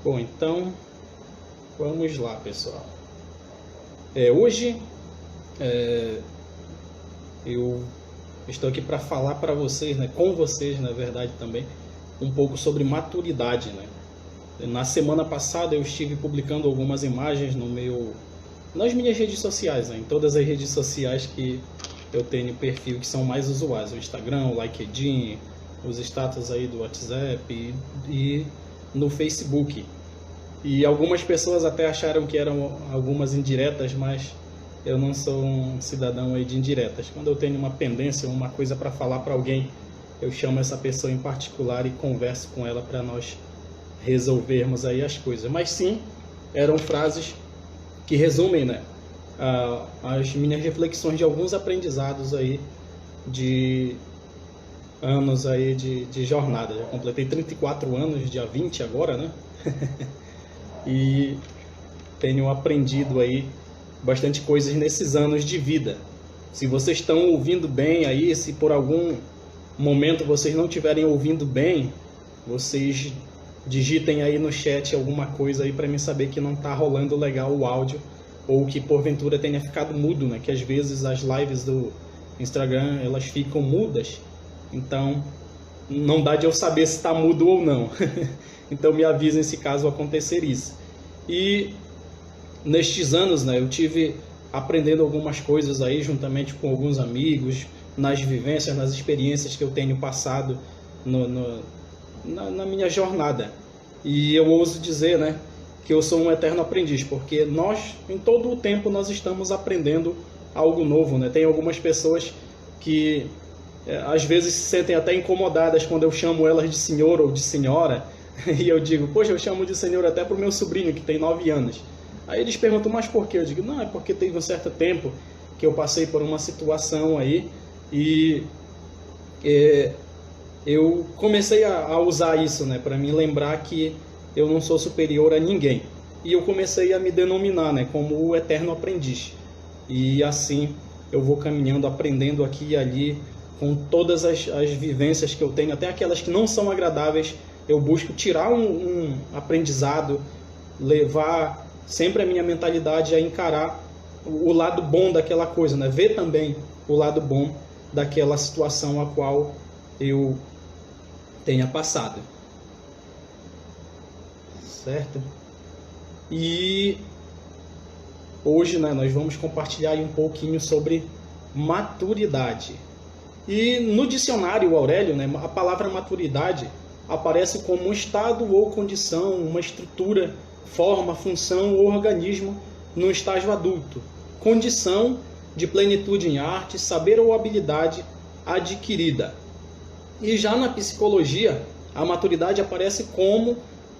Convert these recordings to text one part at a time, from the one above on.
Bom, então vamos lá, pessoal. Hoje eu estou aqui para falar para vocês, né, com vocês, na verdade também, um pouco sobre maturidade, né? Na semana passada eu estive publicando algumas imagens nas minhas redes sociais, né, em todas as redes sociais que eu tenho perfil que são mais usuais, o Instagram, o LinkedIn, os status aí do WhatsApp e no Facebook. E algumas pessoas até acharam que eram algumas indiretas, mas eu não sou um cidadão aí de indiretas. Quando eu tenho uma pendência, uma coisa para falar para alguém, eu chamo essa pessoa em particular e converso com ela para nós resolvermos aí as coisas. Mas sim, eram frases que resumem, né, as minhas reflexões de alguns aprendizados aí de anos aí de jornada. Já completei 34 anos, dia 20 agora, né? E tenho aprendido aí bastante coisas nesses anos de vida. Se vocês estão ouvindo bem aí, se por algum momento vocês não estiverem ouvindo bem, vocês digitem aí no chat alguma coisa aí para mim saber que não está rolando legal o áudio ou que porventura tenha ficado mudo, né? Que às vezes as lives do Instagram elas ficam mudas, então não dá de eu saber se está mudo ou não. Então me avisem se caso acontecer isso. E nestes anos, né, eu tive aprendendo algumas coisas aí juntamente com alguns amigos, nas vivências, nas experiências que eu tenho passado na minha jornada. E eu ouso dizer, né, que eu sou um eterno aprendiz, porque nós, em todo o tempo, nós estamos aprendendo algo novo, né? Tem algumas pessoas que às vezes se sentem até incomodadas quando eu chamo elas de senhor ou de senhora, e eu digo, poxa, eu chamo de senhor até para o meu sobrinho, que tem 9 anos. Aí eles perguntam, mas por quê? Eu digo, não, é porque teve um certo tempo que eu passei por uma situação aí e eu comecei a usar isso, né, para me lembrar que eu não sou superior a ninguém. E eu comecei a me denominar, né, como o eterno aprendiz. E assim eu vou caminhando, aprendendo aqui e ali, com todas as vivências que eu tenho, até aquelas que não são agradáveis, eu busco tirar um aprendizado, levar sempre a minha mentalidade a encarar o lado bom daquela coisa, né? Ver também o lado bom daquela situação a qual eu tenha passado. Certo? E hoje, né, nós vamos compartilhar um pouquinho sobre maturidade. E no dicionário Aurélio, né, a palavra maturidade aparece como um estado ou condição, uma estrutura, forma, função ou organismo no estágio adulto, condição de plenitude em arte, saber ou habilidade adquirida. E já na psicologia, a maturidade aparece como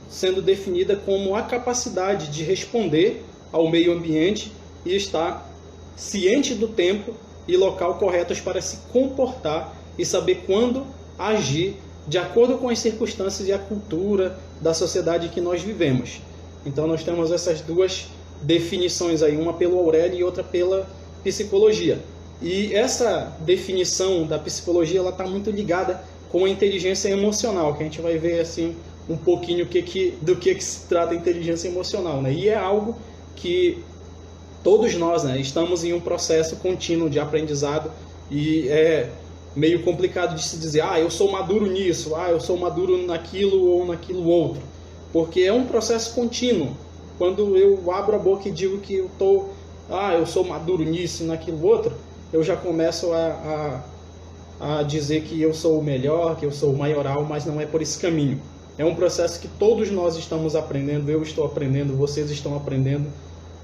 sendo definida como a capacidade de responder ao meio ambiente e estar ciente do tempo e local corretos para se comportar e saber quando agir de acordo com as circunstâncias e a cultura da sociedade que nós vivemos. Então nós temos essas duas definições aí, uma pelo Aurélio e outra pela psicologia. E essa definição da psicologia ela está muito ligada com a inteligência emocional, que a gente vai ver assim um pouquinho do que se trata a inteligência emocional, né? E é algo que todos nós, né, estamos em um processo contínuo de aprendizado e é meio complicado de se dizer, eu sou maduro nisso, eu sou maduro naquilo ou naquilo outro, porque é um processo contínuo. Quando eu abro a boca e digo que eu sou maduro nisso e naquilo outro, eu já começo a dizer que eu sou o melhor, que eu sou o maioral, mas não é por esse caminho. É um processo que todos nós estamos aprendendo, eu estou aprendendo, vocês estão aprendendo,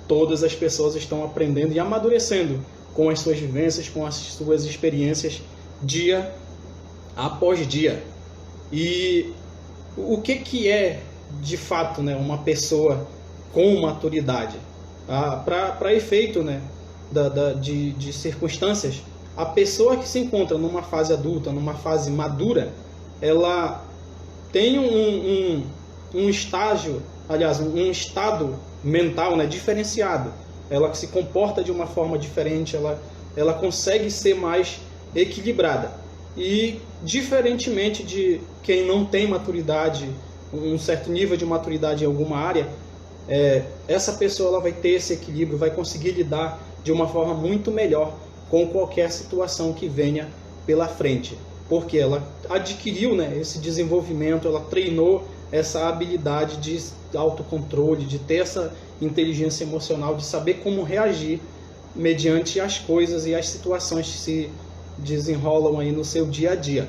todas as pessoas estão aprendendo e amadurecendo com as suas vivências, com as suas experiências, dia após dia. E o que é, de fato, né, uma pessoa com maturidade? Para efeito, né, de circunstâncias, a pessoa que se encontra numa fase adulta, numa fase madura, ela tem um estágio, aliás, um estado mental, né, diferenciado. Ela se comporta de uma forma diferente, ela consegue ser mais equilibrada. E, diferentemente de quem não tem maturidade um certo nível de maturidade em alguma área, essa pessoa ela vai ter esse equilíbrio, vai conseguir lidar de uma forma muito melhor com qualquer situação que venha pela frente, porque ela adquiriu, né, esse desenvolvimento, ela treinou essa habilidade de autocontrole, de ter essa inteligência emocional, de saber como reagir mediante as coisas e as situações que se desenrolam aí no seu dia a dia.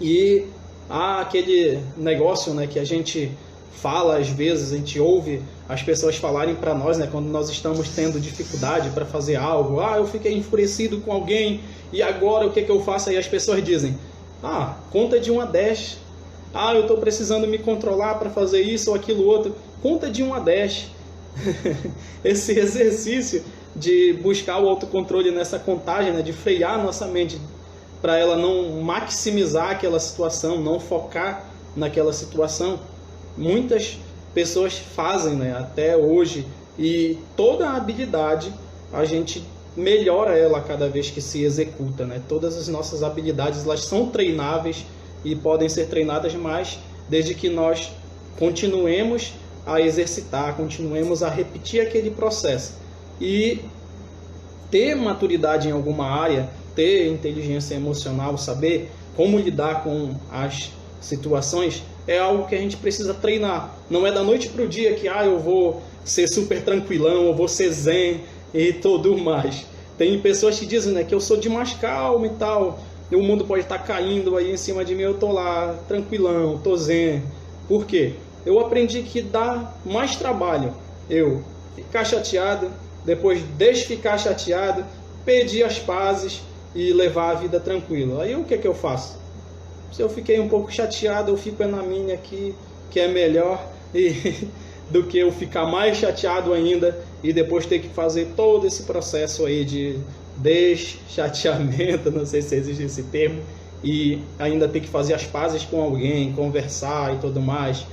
E há aquele negócio, né, que a gente fala às vezes, a gente ouve as pessoas falarem para nós, né, quando nós estamos tendo dificuldade para fazer algo, eu fiquei enfurecido com alguém e agora o que eu faço? Aí as pessoas dizem, conta de 1 a 10, eu estou precisando me controlar para fazer isso ou aquilo outro, conta de 1 a 10. Esse exercício de buscar o autocontrole nessa contagem, né, de frear nossa mente para ela não maximizar aquela situação, não focar naquela situação, muitas pessoas fazem, né, até hoje, e toda a habilidade a gente melhora ela cada vez que se executa, né? Todas as nossas habilidades elas são treináveis e podem ser treinadas mais desde que nós continuemos a exercitar, continuemos a repetir aquele processo. E ter maturidade em alguma área, ter inteligência emocional, saber como lidar com as situações, é algo que a gente precisa treinar. Não é da noite para o dia que eu vou ser super tranquilão, eu vou ser zen e tudo mais. Tem pessoas que dizem, né, que eu sou de mais calmo e tal, e o mundo pode estar caindo aí em cima de mim, eu tô lá tranquilão, tô zen. Por quê? Eu aprendi que dá mais trabalho eu ficar chateado, depois desficar chateado, pedir as pazes e levar a vida tranquila. Aí o que eu faço? Se eu fiquei um pouco chateado, eu fico na minha aqui, que é melhor, do que eu ficar mais chateado ainda e depois ter que fazer todo esse processo aí de deschateamento, não sei se existe esse termo, e ainda ter que fazer as pazes com alguém, conversar e tudo mais,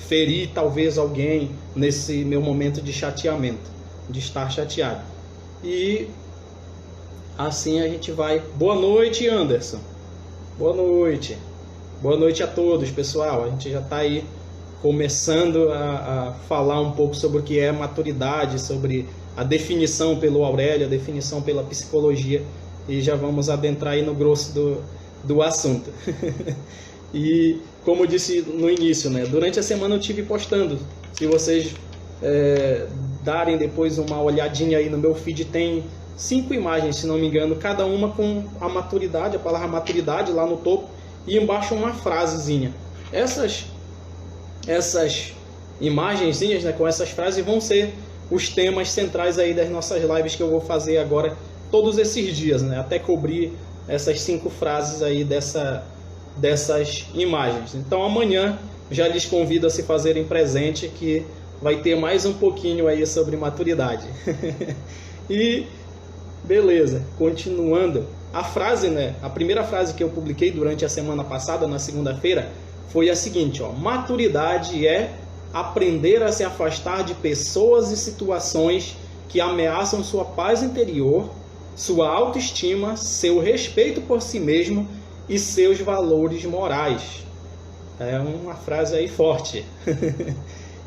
ferir talvez alguém nesse meu momento de chateamento, de estar chateado. E assim a gente vai. Boa noite, Anderson. Boa noite. Boa noite a todos, pessoal. A gente já está aí começando a falar um pouco sobre o que é maturidade, sobre a definição pelo Aurélio, a definição pela psicologia, e já vamos adentrar aí no grosso do assunto. E como eu disse no início, né, durante a semana eu estive postando. Se vocês darem depois uma olhadinha aí no meu feed, tem 5 imagens, se não me engano, cada uma com a maturidade, a palavra maturidade lá no topo, e embaixo uma frasezinha. Essas imagenzinhas, né, com essas frases vão ser os temas centrais aí das nossas lives que eu vou fazer agora todos esses dias, né, até cobrir essas 5 frases aí dessas imagens. Então amanhã já lhes convido a se fazerem presente, que vai ter mais um pouquinho aí sobre maturidade. E beleza, continuando. A frase, né, a primeira frase que eu publiquei durante a semana passada, na segunda-feira, foi a seguinte, maturidade é aprender a se afastar de pessoas e situações que ameaçam sua paz interior, sua autoestima, seu respeito por si mesmo e seus valores morais. É uma frase aí forte.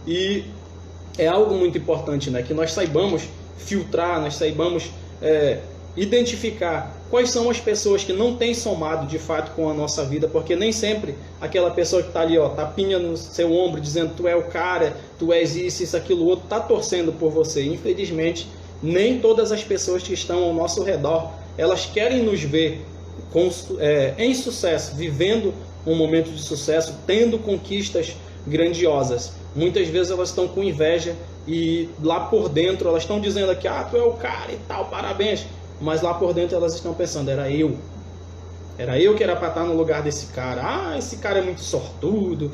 E é algo muito importante, né, que nós saibamos filtrar, nós saibamos identificar quais são as pessoas que não têm somado de fato com a nossa vida, porque nem sempre aquela pessoa que está ali, tapinha no seu ombro, dizendo tu é o cara, tu és isso, aquilo outro, está torcendo por você. Infelizmente, nem todas as pessoas que estão ao nosso redor, elas querem nos ver em sucesso, vivendo um momento de sucesso, tendo conquistas grandiosas. Muitas vezes elas estão com inveja e lá por dentro elas estão dizendo aqui, tu é o cara e tal, parabéns. Mas lá por dentro elas estão pensando, era eu que era para estar no lugar desse cara, esse cara é muito sortudo,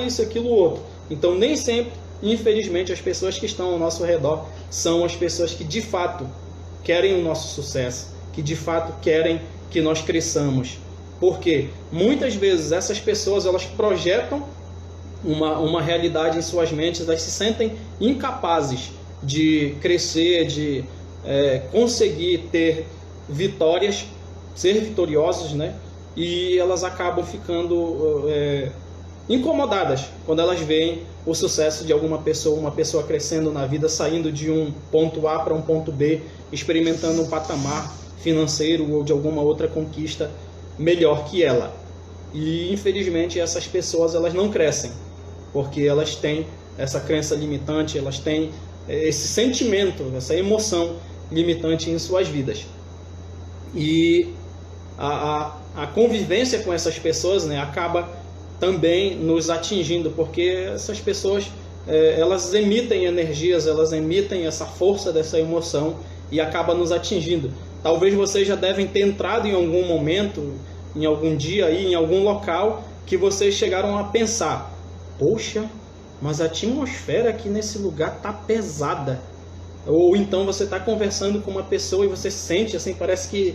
isso, aquilo, outro. Então nem sempre, infelizmente, as pessoas que estão ao nosso redor são as pessoas que de fato querem o nosso sucesso, que de fato querem que nós cresçamos. Porque muitas vezes essas pessoas elas projetam uma realidade em suas mentes, elas se sentem incapazes de crescer, de conseguir ter vitórias, ser vitoriosos, né? E elas acabam ficando incomodadas quando elas veem o sucesso de alguma pessoa, uma pessoa crescendo na vida, saindo de um ponto A para um ponto B, experimentando um patamar financeiro ou de alguma outra conquista melhor que ela. E infelizmente essas pessoas elas não crescem, porque elas têm essa crença limitante, elas têm esse sentimento, essa emoção limitante em suas vidas. E a convivência com essas pessoas, né, acaba também nos atingindo, porque essas pessoas elas emitem energias, elas emitem essa força dessa emoção e acaba nos atingindo. Talvez vocês já devem ter entrado em algum momento, em algum dia, aí, em algum local, que vocês chegaram a pensar: poxa, mas a atmosfera aqui nesse lugar tá pesada. Ou então você está conversando com uma pessoa e você sente, assim, parece que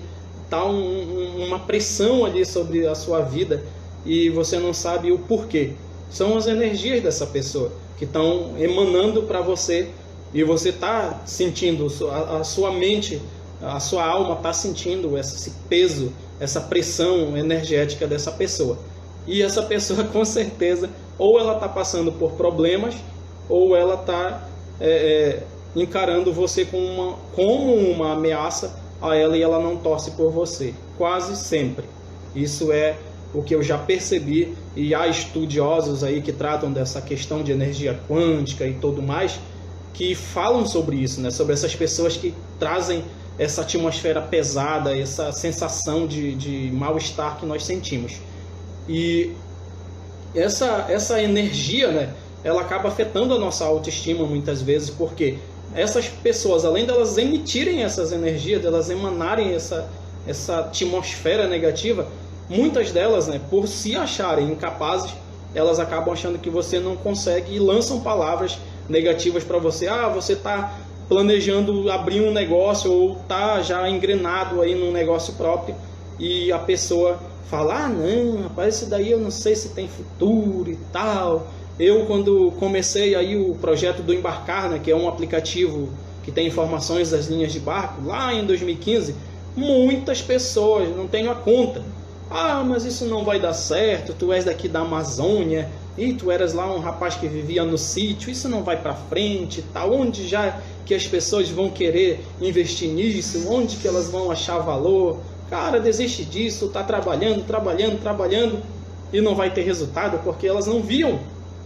tá uma pressão ali sobre a sua vida e você não sabe o porquê. São as energias dessa pessoa que estão emanando para você e você está sentindo, a sua mente, a sua alma está sentindo esse peso, essa pressão energética dessa pessoa. E essa pessoa, com certeza, ou ela está passando por problemas, ou ela está encarando você como uma ameaça a ela e ela não torce por você. Quase sempre. Isso é o que eu já percebi, e há estudiosos aí que tratam dessa questão de energia quântica e tudo mais, que falam sobre isso, né? Sobre essas pessoas que trazem essa atmosfera pesada, essa sensação de mal-estar que nós sentimos. E essa energia, né, ela acaba afetando a nossa autoestima muitas vezes, porque essas pessoas, além delas emitirem essas energias, delas emanarem essa atmosfera negativa, muitas delas, né, por se acharem incapazes, elas acabam achando que você não consegue e lançam palavras negativas para você. Ah, você está planejando abrir um negócio ou está já engrenado aí num negócio próprio, e a pessoa fala: ah, não, rapaz, isso daí eu não sei se tem futuro e tal. Eu, quando comecei aí o projeto do Embarcar, né, que é um aplicativo que tem informações das linhas de barco, lá em 2015, muitas pessoas, não tenho a conta: ah, mas isso não vai dar certo, tu és daqui da Amazônia, e tu eras lá um rapaz que vivia no sítio, isso não vai para frente e tal, onde já que as pessoas vão querer investir nisso, onde que elas vão achar valor? Cara, desiste disso, tá trabalhando e não vai ter resultado, porque elas não viam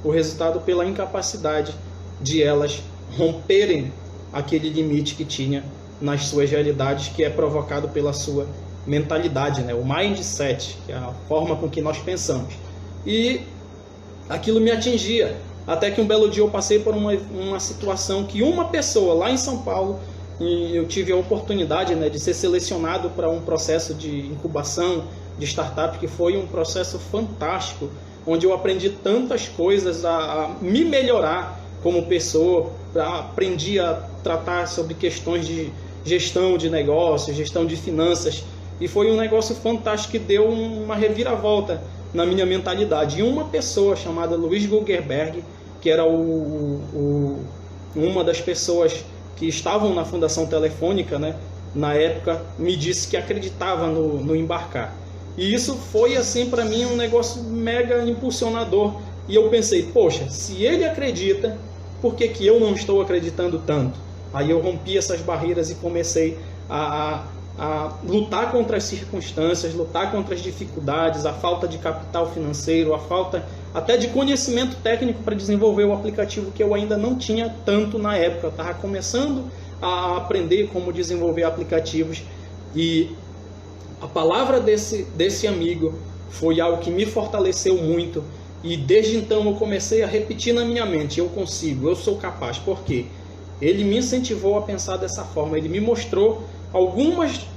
o resultado pela incapacidade de elas romperem aquele limite que tinha nas suas realidades, que é provocado pela sua mentalidade, né? O mindset, que é a forma com que nós pensamos. E aquilo me atingia, até que um belo dia eu passei por uma situação que uma pessoa lá em São Paulo, e eu tive a oportunidade, né, de ser selecionado para um processo de incubação de startup, que foi um processo fantástico, onde eu aprendi tantas coisas, a me melhorar como pessoa, aprendi a tratar sobre questões de gestão de negócios, gestão de finanças, e foi um negócio fantástico que deu uma reviravolta na minha mentalidade. E uma pessoa chamada Luiz Gugelberg, que era uma das pessoas que estavam na Fundação Telefônica, né, na época, me disse que acreditava no Embarcar. E isso foi, assim, para mim, um negócio mega impulsionador. E eu pensei: poxa, se ele acredita, por que eu não estou acreditando tanto? Aí eu rompi essas barreiras e comecei a lutar contra as circunstâncias, lutar contra as dificuldades, a falta de capital financeiro, a falta até de conhecimento técnico para desenvolver o aplicativo, que eu ainda não tinha tanto na época. Eu estava começando a aprender como desenvolver aplicativos, e a palavra desse amigo foi algo que me fortaleceu muito, e desde então eu comecei a repetir na minha mente: eu consigo, eu sou capaz. Por quê? Ele me incentivou a pensar dessa forma, ele me mostrou algumas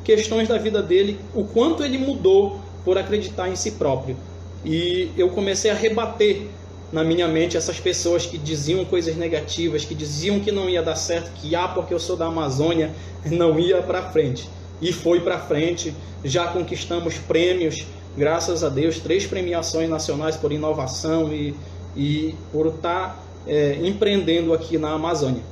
questões da vida dele, o quanto ele mudou por acreditar em si próprio. E eu comecei a rebater na minha mente essas pessoas que diziam coisas negativas, que diziam que não ia dar certo, que porque eu sou da Amazônia não ia para frente. E foi para frente, já conquistamos prêmios, graças a Deus, 3 premiações nacionais por inovação e por estar empreendendo aqui na Amazônia.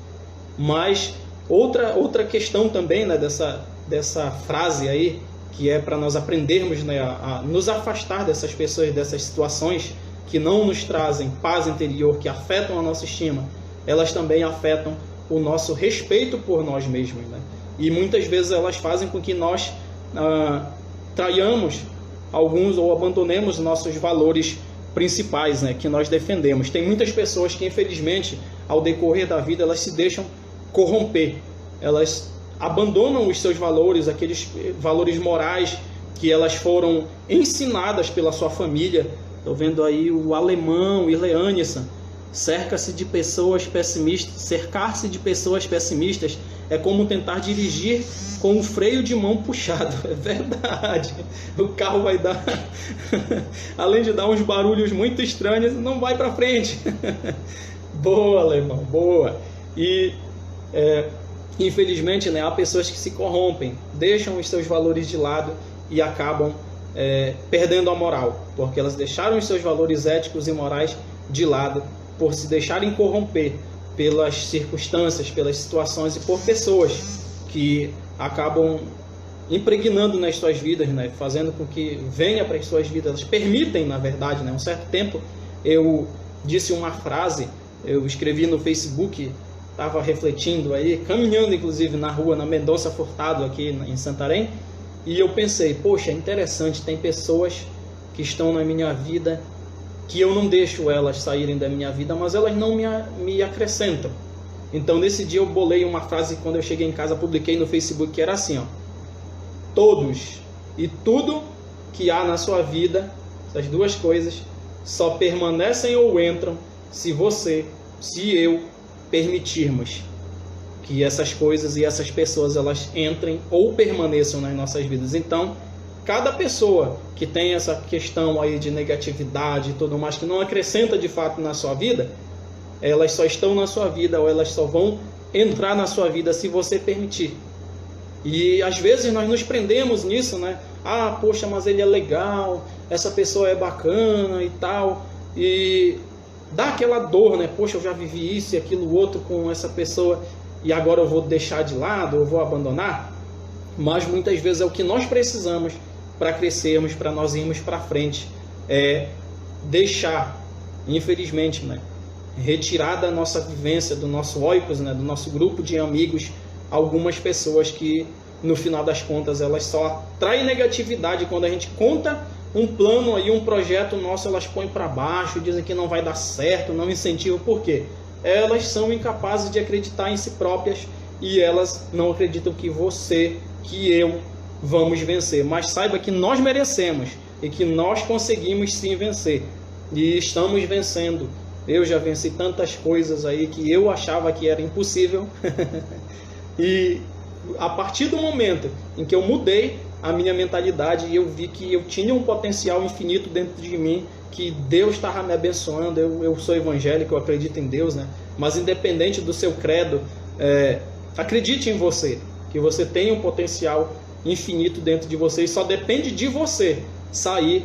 Mas outra questão também, né, dessa frase aí, que é para nós aprendermos, né, a nos afastar dessas pessoas, dessas situações que não nos trazem paz interior, que afetam a nossa estima, elas também afetam o nosso respeito por nós mesmos, né? E muitas vezes elas fazem com que nós traiamos alguns ou abandonemos nossos valores principais, né, que nós defendemos. Tem muitas pessoas que, infelizmente, ao decorrer da vida, elas se deixam corromper. Elas abandonam os seus valores, aqueles valores morais que elas foram ensinadas pela sua família. Estou vendo aí o alemão Irleanison. Cercar-se de pessoas pessimistas é como tentar dirigir com o freio de mão puxado. É verdade. O carro vai dar, além de dar uns barulhos muito estranhos, não vai para frente. Boa, alemão, boa. E infelizmente, né, há pessoas que se corrompem, deixam os seus valores de lado e acabam perdendo a moral, porque elas deixaram os seus valores éticos e morais de lado por se deixarem corromper pelas circunstâncias, pelas situações e por pessoas que acabam impregnando nas suas vidas, né? Fazendo com que venha para as suas vidas, elas permitem, na verdade, né? Um certo tempo eu disse uma frase, eu escrevi no Facebook, estava refletindo aí, caminhando inclusive na rua, na Mendonça Furtado, aqui em Santarém, e eu pensei, poxa, interessante, tem pessoas que estão na minha vida que eu não deixo elas saírem da minha vida, mas elas não me acrescentam. Então nesse dia eu bolei uma frase, quando eu cheguei em casa publiquei no Facebook, que era assim, ó: todos e tudo que há na sua vida, essas duas coisas, só permanecem ou entram se eu permitirmos que essas coisas e essas pessoas elas entrem ou permaneçam nas nossas vidas. Então, cada pessoa que tem essa questão aí de negatividade e tudo mais, que não acrescenta de fato na sua vida, elas só estão na sua vida ou elas só vão entrar na sua vida se você permitir. E às vezes nós nos prendemos nisso, né? Ah, poxa, mas ele é legal, essa pessoa é bacana e tal. E dá aquela dor, né? Poxa, eu já vivi isso e aquilo outro com essa pessoa e agora eu vou deixar de lado, eu vou abandonar. Mas muitas vezes é o que nós precisamos para crescermos, para nós irmos para frente, é deixar, infelizmente, né, retirar da nossa vivência, do nosso oikos, né, do nosso grupo de amigos, algumas pessoas que, no final das contas, elas só traem negatividade. Quando a gente conta um plano aí, um projeto nosso, elas põem para baixo, dizem que não vai dar certo, não incentivam. Por quê? Elas são incapazes de acreditar em si próprias e elas não acreditam que você, que eu, vamos vencer. Mas saiba que nós merecemos e que nós conseguimos sim vencer. E estamos vencendo. Eu já venci tantas coisas aí que eu achava que era impossível. E a partir do momento em que eu mudei a minha mentalidade e eu vi que eu tinha um potencial infinito dentro de mim, que Deus estava me abençoando. Eu sou evangélico, eu acredito em Deus, né? Mas independente do seu credo, acredite em você, que você tem um potencial infinito dentro de você e só depende de você sair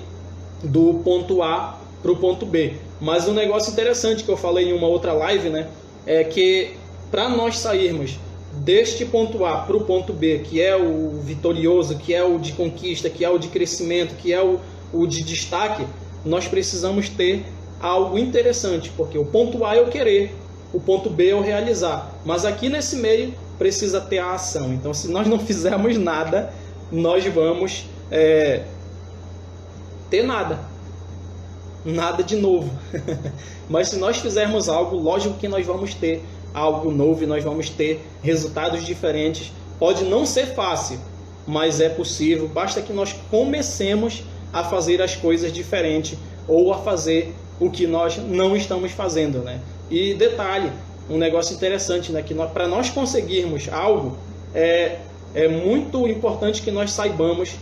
do ponto A para o ponto B. Mas um negócio interessante que eu falei em uma outra live, né, é que para nós sairmos deste ponto A para o ponto B, que é o vitorioso, que é o de conquista, que é o de crescimento, que é o de destaque, nós precisamos ter algo interessante, porque o ponto A é eu querer, o ponto B é eu realizar, mas aqui nesse meio precisa ter a ação. Então, se nós não fizermos nada, nós vamos ter nada de novo. Mas se nós fizermos algo, lógico que nós vamos ter algo novo e nós vamos ter resultados diferentes. Pode não ser fácil, mas é possível. Basta que nós comecemos a fazer as coisas diferentes ou a fazer o que nós não estamos fazendo, né? E detalhe, um negócio interessante, né? Que para nós conseguirmos algo, é muito importante que nós saibamos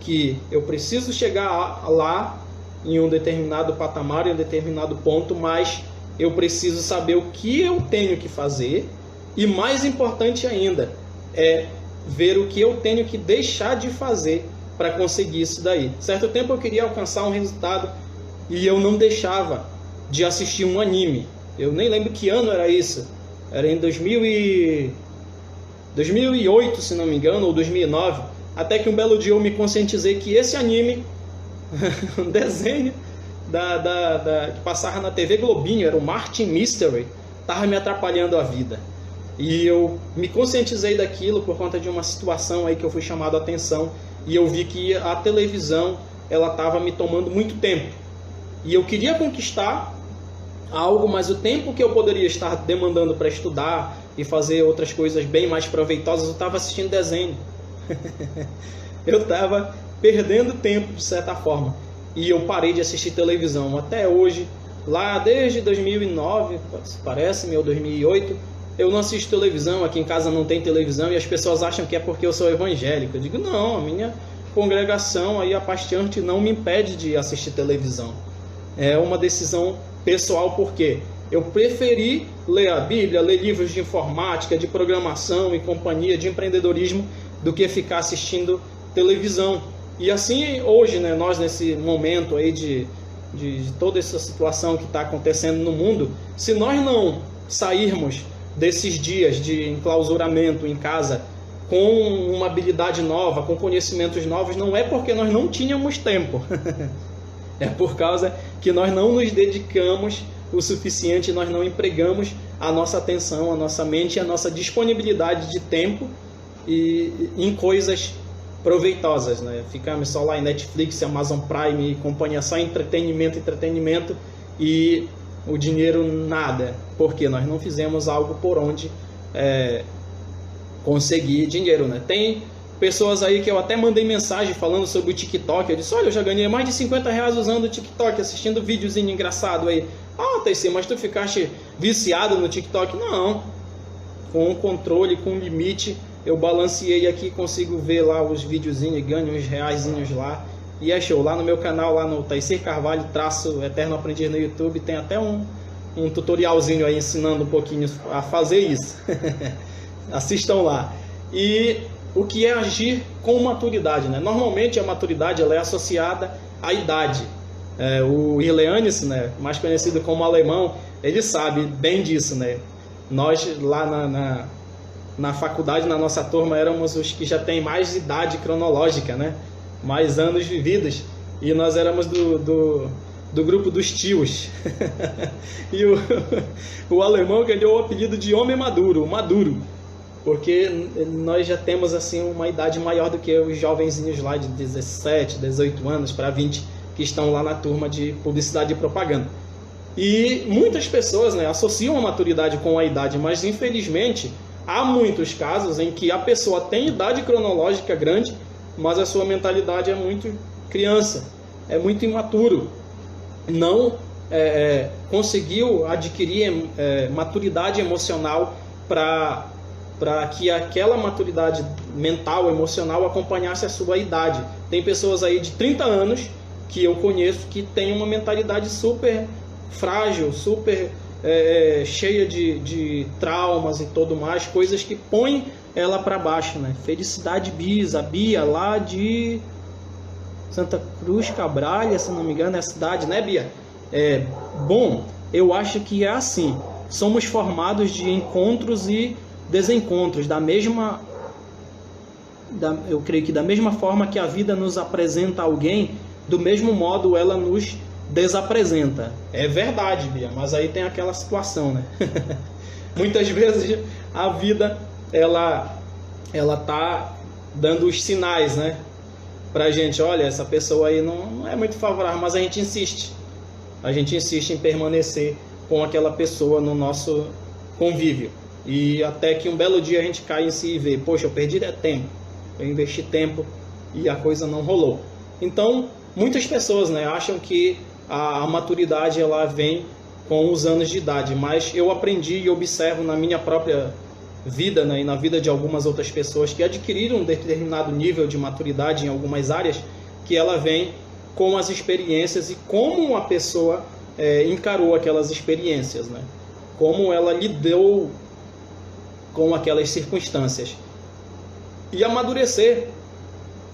que eu preciso chegar lá em um determinado patamar, em um determinado ponto, mas eu preciso saber o que eu tenho que fazer e, mais importante ainda, é ver o que eu tenho que deixar de fazer para conseguir isso daí. Certo tempo eu queria alcançar um resultado e eu não deixava de assistir um anime. Eu nem lembro que ano era isso. Era em 2008, se não me engano, ou 2009. Até que um belo dia eu me conscientizei que esse anime, um desenho, que passava na TV Globinho, era o Martin Mystery, estava me atrapalhando a vida. E eu me conscientizei daquilo por conta de uma situação aí que eu fui chamado a atenção, e eu vi que a televisão ela estava me tomando muito tempo. E eu queria conquistar algo, mas o tempo que eu poderia estar demandando para estudar e fazer outras coisas bem mais proveitosas, eu estava assistindo desenho. Eu estava perdendo tempo, de certa forma. E eu parei de assistir televisão. Até hoje, lá desde 2009, parece-me, ou 2008, eu não assisto televisão. Aqui em casa não tem televisão e as pessoas acham que é porque eu sou evangélico. Eu digo, não, a minha congregação, aí a pastoreante não me impede de assistir televisão. É uma decisão pessoal, porque eu preferi ler a Bíblia, ler livros de informática, de programação e companhia, de empreendedorismo, do que ficar assistindo televisão. E assim, hoje, né, nós nesse momento aí de toda essa situação que está acontecendo no mundo, se nós não sairmos desses dias de enclausuramento em casa com uma habilidade nova, com conhecimentos novos, não é porque nós não tínhamos tempo. É por causa que nós não nos dedicamos o suficiente, nós não empregamos a nossa atenção, a nossa mente e a nossa disponibilidade de tempo em coisas proveitosas, né? Ficamos só lá em Netflix, Amazon Prime e companhia, só entretenimento, e o dinheiro nada, porque nós não fizemos algo por onde conseguir dinheiro, né? Tem pessoas aí que eu até mandei mensagem falando sobre o TikTok. Eu disse, olha, eu já ganhei mais de 50 reais usando o TikTok, assistindo videozinho engraçado aí. Ah, Taisy, mas tu ficaste viciado no TikTok? Não. Com controle, com limite, eu balanceei aqui, consigo ver lá os videozinhos e ganho uns reaisinhos lá. E é show. Lá no meu canal, lá no Taisy Carvalho, Eterno Aprendiz no YouTube, tem até um tutorialzinho aí ensinando um pouquinho a fazer isso. Assistam lá. E o que é agir com maturidade, né? Normalmente a maturidade ela é associada à idade. O Ileanis, né, mais conhecido como alemão, ele sabe bem disso, né? Nós lá na faculdade, na nossa turma, éramos os que já têm mais idade cronológica, né? Mais anos vividos, e nós éramos do grupo dos tios. E o alemão ganhou o apelido de homem maduro, o Maduro, porque nós já temos assim uma idade maior do que os jovenzinhos lá de 17, 18 anos para 20 que estão lá na turma de publicidade e propaganda. E muitas pessoas, né, associam a maturidade com a idade, mas infelizmente há muitos casos em que a pessoa tem idade cronológica grande, mas a sua mentalidade é muito criança, é muito imaturo, não conseguiu adquirir maturidade emocional para que aquela maturidade mental, emocional acompanhasse a sua idade. Tem pessoas aí de 30 anos que eu conheço que tem uma mentalidade super frágil, super cheia de traumas e tudo mais, coisas que põem ela para baixo, né? Felicidade Bisa, Bia, lá de Santa Cruz Cabralha, se não me engano, é a cidade, né, Bia? Bom, eu acho que é assim. Somos formados de encontros e desencontros, eu creio que da mesma forma que a vida nos apresenta alguém, do mesmo modo ela nos desapresenta. É verdade, Bia, mas aí tem aquela situação, né? Muitas vezes a vida ela tá dando os sinais, né, pra gente. Olha, essa pessoa aí não é muito favorável, mas a gente insiste em permanecer com aquela pessoa no nosso convívio. E até que um belo dia a gente cai em si e vê, poxa, eu perdi tempo, eu investi tempo e a coisa não rolou. Então, muitas pessoas, né, acham que a maturidade ela vem com os anos de idade, mas eu aprendi e observo na minha própria vida, né, e na vida de algumas outras pessoas que adquiriram um determinado nível de maturidade em algumas áreas, que ela vem com as experiências e como a pessoa encarou aquelas experiências, né? Como ela lidou com aquelas circunstâncias. E amadurecer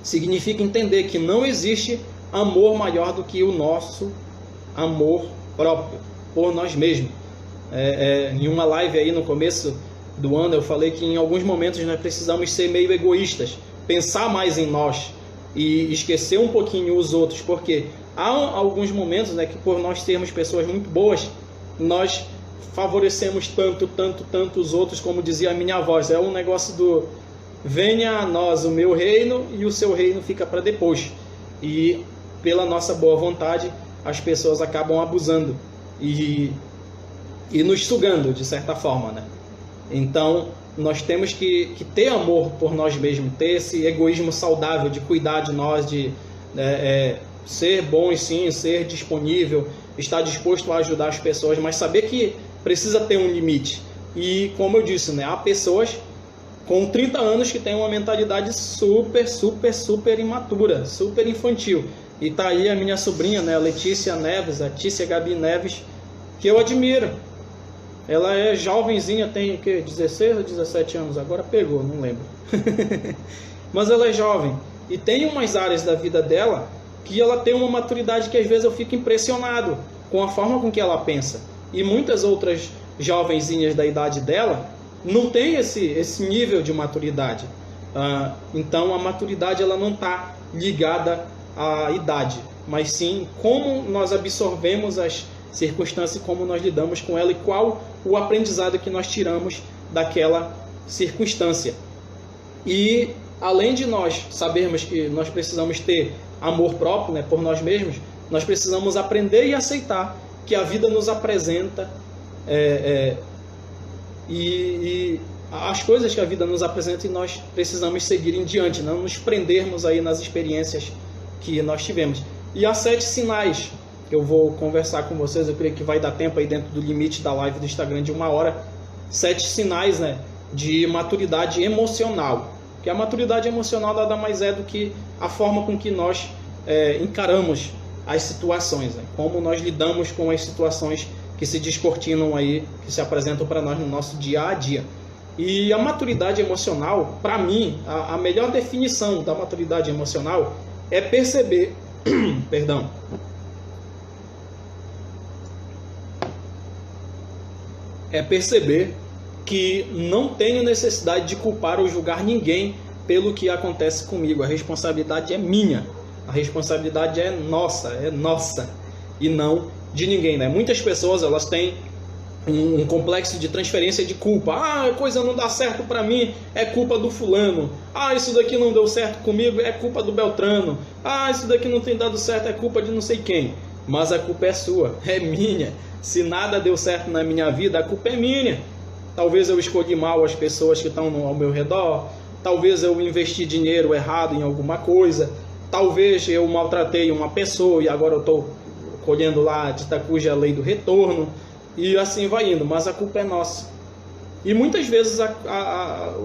significa entender que não existe amor maior do que o nosso amor próprio, por nós mesmos. Em uma live aí no começo do ano eu falei que em alguns momentos nós precisamos ser meio egoístas, pensar mais em nós e esquecer um pouquinho os outros, porque Há alguns momentos, né, que por nós termos pessoas muito boas, nós favorecemos tanto os outros, como dizia a minha avó. É um negócio do venha a nós o meu reino e o seu reino fica para depois. E pela nossa boa vontade, as pessoas acabam abusando e nos sugando, de certa forma, né? Então, nós temos que ter amor por nós mesmos, ter esse egoísmo saudável de cuidar de nós, de ser bom, sim, ser disponível, estar disposto a ajudar as pessoas, mas saber que precisa ter um limite. E, como eu disse, né, há pessoas com 30 anos que têm uma mentalidade super imatura, super infantil. E tá aí a minha sobrinha, né, a Letícia Neves, a Tícia Gabi Neves, que eu admiro. Ela é jovenzinha, tem o quê? 16 ou 17 anos? Agora pegou, não lembro. Mas ela é jovem. E tem umas áreas da vida dela que ela tem uma maturidade que às vezes eu fico impressionado com a forma com que ela pensa. E muitas outras jovenzinhas da idade dela não tem esse nível de maturidade. Então a maturidade ela não está ligada à idade, mas sim como nós absorvemos as circunstâncias, como nós lidamos com ela e qual o aprendizado que nós tiramos daquela circunstância. E além de nós sabermos que nós precisamos ter amor próprio, né, por nós mesmos, nós precisamos aprender e aceitar que a vida nos apresenta e as coisas que a vida nos apresenta, e nós precisamos seguir em diante, não nos prendermos aí nas experiências que nós tivemos. E há 7 sinais que eu vou conversar com vocês, eu creio que vai dar tempo aí dentro do limite da live do Instagram de 1 hora, 7 sinais, né, de maturidade emocional. Que a maturidade emocional nada mais é do que a forma com que nós encaramos as situações, né? Como nós lidamos com as situações que se descortinam aí, que se apresentam para nós no nosso dia a dia. E a maturidade emocional, para mim, a melhor definição da maturidade emocional é perceber, perdão, que não tenho necessidade de culpar ou julgar ninguém pelo que acontece comigo. A responsabilidade é minha, a responsabilidade é nossa e não de ninguém, né? Muitas pessoas elas têm um complexo de transferência de culpa. A coisa não dá certo para mim, é culpa do fulano. Isso daqui não deu certo comigo, é culpa do Beltrano. Isso daqui não tem dado certo, é culpa de não sei quem. Mas a culpa é sua, é minha. Se nada deu certo na minha vida, a culpa é minha. Talvez eu escolhi mal as pessoas que estão ao meu redor. Talvez eu investi dinheiro errado em alguma coisa. Talvez eu maltratei uma pessoa e agora eu estou colhendo lá de Itacuja a lei do retorno. E assim vai indo, mas a culpa é nossa. E muitas vezes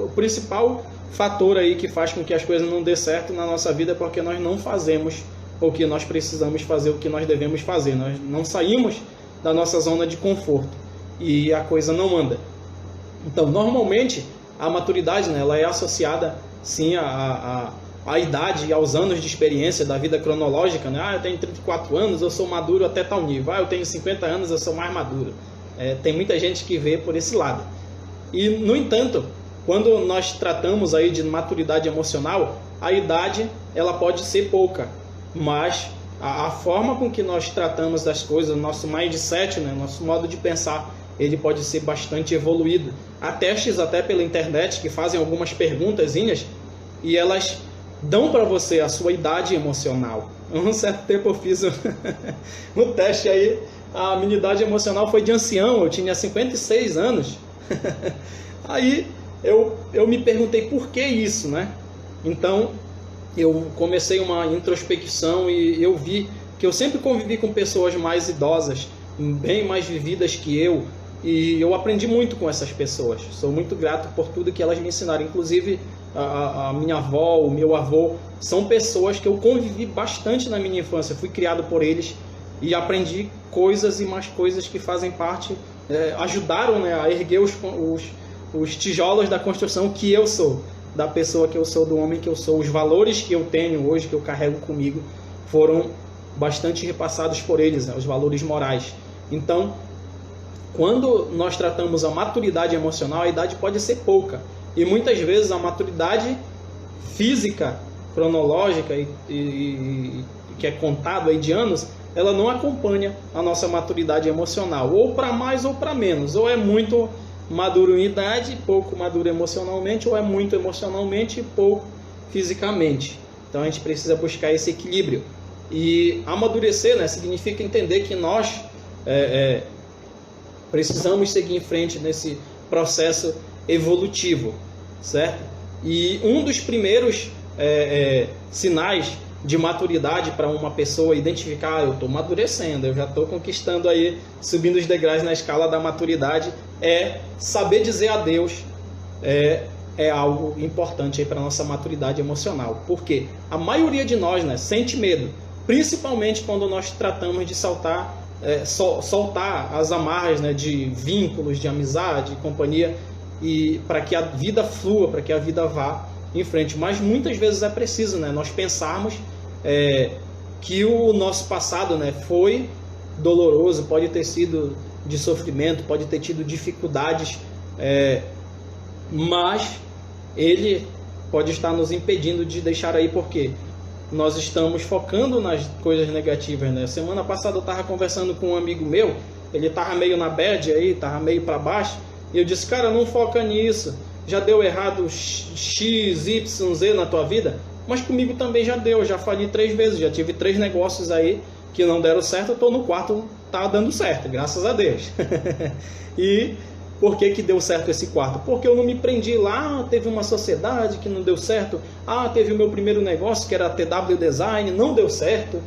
o principal fator aí que faz com que as coisas não dê certo na nossa vida é porque nós não fazemos o que nós precisamos fazer, o que nós devemos fazer. Nós não saímos da nossa zona de conforto e a coisa não anda. Então, normalmente, a maturidade, né, ela é associada, sim, à idade e aos anos de experiência da vida cronológica, né? Eu tenho 34 anos, eu sou maduro até tal nível. Eu tenho 50 anos, eu sou mais maduro. Tem muita gente que vê por esse lado. E, no entanto, quando nós tratamos aí de maturidade emocional, a idade ela pode ser pouca, mas a forma com que nós tratamos das coisas, o nosso mindset, né, nosso modo de pensar, ele pode ser bastante evoluído. Há testes até pela internet que fazem algumas perguntazinhas e elas dão para você a sua idade emocional. Um certo tempo eu fiz um teste aí, a minha idade emocional foi de ancião, eu tinha 56 anos. Aí eu me perguntei por que isso, né? Então eu comecei uma introspecção e eu vi que eu sempre convivi com pessoas mais idosas, bem mais vividas que eu, e eu aprendi muito com essas pessoas. Sou muito grato por tudo que elas me ensinaram, inclusive a minha avó, o meu avô, são pessoas que eu convivi bastante na minha infância, fui criado por eles e aprendi coisas e mais coisas que fazem parte, ajudaram, né, a erguer os tijolos da construção que eu sou, da pessoa que eu sou, do homem que eu sou. Os valores que eu tenho hoje, que eu carrego comigo, foram bastante repassados por eles, né, os valores morais. Então, quando nós tratamos a maturidade emocional, a idade pode ser pouca. E muitas vezes a maturidade física cronológica e que é contado aí de anos, ela não acompanha a nossa maturidade emocional, ou para mais ou para menos, ou é muito maduro em idade, pouco maduro emocionalmente, ou é muito emocionalmente e pouco fisicamente. Então a gente precisa buscar esse equilíbrio. E amadurecer, né, significa entender que nós precisamos seguir em frente nesse processo evolutivo, certo? E um dos primeiros sinais de maturidade para uma pessoa identificar, eu estou amadurecendo, eu já estou conquistando aí, subindo os degraus na escala da maturidade, é saber dizer adeus, é algo importante para a nossa maturidade emocional. Porque a maioria de nós, né, sente medo, principalmente quando nós tratamos de soltar as amarras, né, de vínculos, de amizade, de companhia, e para que a vida flua, para que a vida vá em frente. Mas muitas vezes é preciso, né, nós pensarmos que o nosso passado, né, foi doloroso, pode ter sido de sofrimento, pode ter tido dificuldades, mas ele pode estar nos impedindo de deixar aí, porque nós estamos focando nas coisas negativas, né? Semana passada eu estava conversando com um amigo meu, ele estava meio na bad aí, estava meio para baixo, e eu disse, cara, não foca nisso, já deu errado X, Y, Z na tua vida, mas comigo também já deu, já falhei 3 vezes, já tive 3 negócios aí que não deram certo, eu estou no quarto, tá dando certo, graças a Deus. E por que deu certo esse quarto? Porque eu não me prendi lá, teve uma sociedade que não deu certo, teve o meu primeiro negócio que era a TW Design, não deu certo,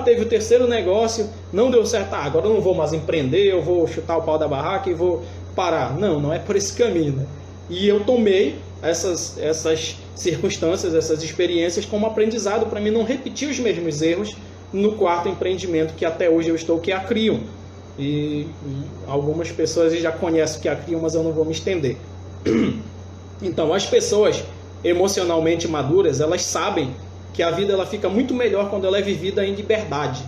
teve o terceiro negócio, não deu certo, agora eu não vou mais empreender, eu vou chutar o pau da barraca e vou parar. Não é por esse caminho, né? E eu tomei essas circunstâncias, essas experiências como aprendizado para mim não repetir os mesmos erros no quarto empreendimento que até hoje eu estou, que é a Crium. E algumas pessoas já conhecem que é a Crium, mas eu não vou me estender. Então, as pessoas emocionalmente maduras, elas sabem que a vida ela fica muito melhor quando ela é vivida em liberdade.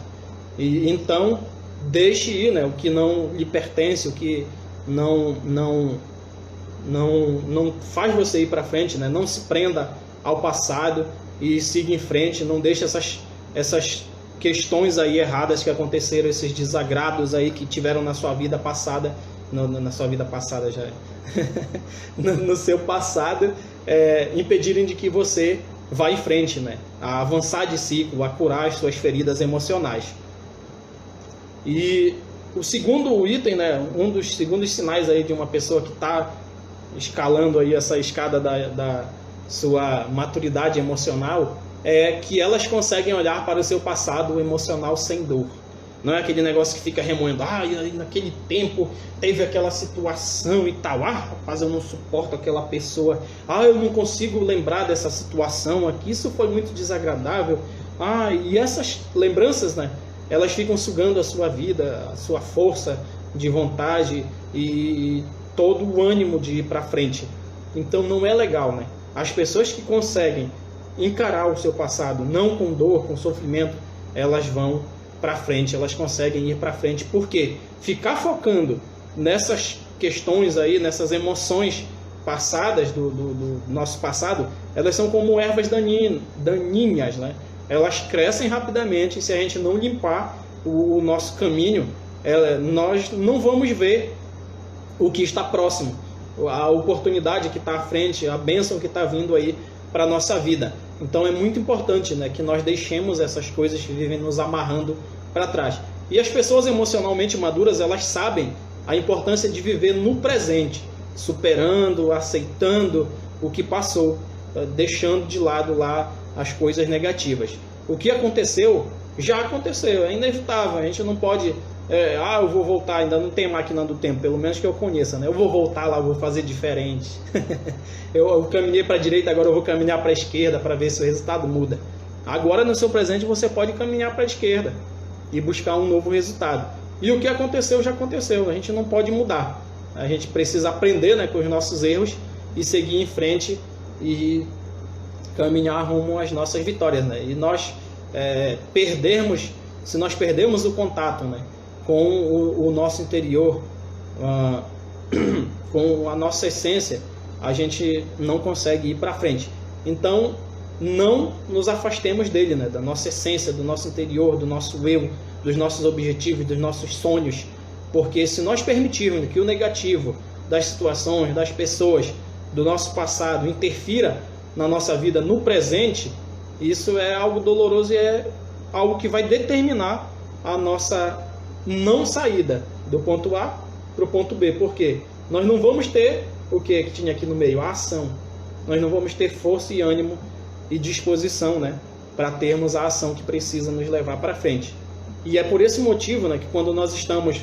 E então, deixe ir, né, o que não lhe pertence, o que não faz você ir para frente, né? Não se prenda ao passado e siga em frente, não deixe essas questões aí erradas que aconteceram, esses desagrados aí que tiveram na sua vida passada, na sua vida passada já no seu passado, impedirem de que você vá em frente, né? A avançar de ciclo, a curar as suas feridas emocionais. E o segundo item, né, um dos segundos sinais aí de uma pessoa que está escalando aí essa escada da sua maturidade emocional é que elas conseguem olhar para o seu passado emocional sem dor. Não é aquele negócio que fica remoendo, naquele tempo teve aquela situação e tal, rapaz, eu não suporto aquela pessoa, eu não consigo lembrar dessa situação aqui, isso foi muito desagradável. E essas lembranças, né, elas ficam sugando a sua vida, a sua força de vontade e todo o ânimo de ir para frente. Então não é legal, né? As pessoas que conseguem encarar o seu passado, não com dor, com sofrimento, elas vão para frente, elas conseguem ir para frente. Por quê? Ficar focando nessas questões aí, nessas emoções passadas do nosso passado, elas são como ervas daninhas, né? Elas crescem rapidamente e se a gente não limpar o nosso caminho, nós não vamos ver o que está próximo, a oportunidade que está à frente, a bênção que está vindo aí para a nossa vida. Então é muito importante, né, que nós deixemos essas coisas que vivem nos amarrando para trás. E as pessoas emocionalmente maduras, elas sabem a importância de viver no presente, superando, aceitando o que passou, deixando de lado lá as coisas negativas. O que aconteceu, já aconteceu, é inevitável, a gente não pode... eu vou voltar, ainda não tem máquina do tempo, pelo menos que eu conheça, né? Eu vou voltar lá, eu vou fazer diferente. eu caminhei para a direita, agora eu vou caminhar para a esquerda para ver se o resultado muda. Agora, no seu presente, você pode caminhar para a esquerda e buscar um novo resultado. E o que aconteceu, já aconteceu, a gente não pode mudar. A gente precisa aprender, né, com os nossos erros e seguir em frente e caminhar rumo às nossas vitórias, né? E nós se nós perdermos o contato, né, com o nosso interior, com a nossa essência, a gente não consegue ir para frente. Então, não nos afastemos dele, né? Da nossa essência, do nosso interior, do nosso eu, dos nossos objetivos, dos nossos sonhos. Porque se nós permitirmos que o negativo das situações, das pessoas, do nosso passado interfira na nossa vida no presente, isso é algo doloroso e é algo que vai determinar a nossa não saída do ponto A para o ponto B. Por quê? Nós não vamos ter o que tinha aqui no meio? A ação. Nós não vamos ter força e ânimo e disposição, né, para termos a ação que precisa nos levar para frente. E é por esse motivo, né, que quando nós estamos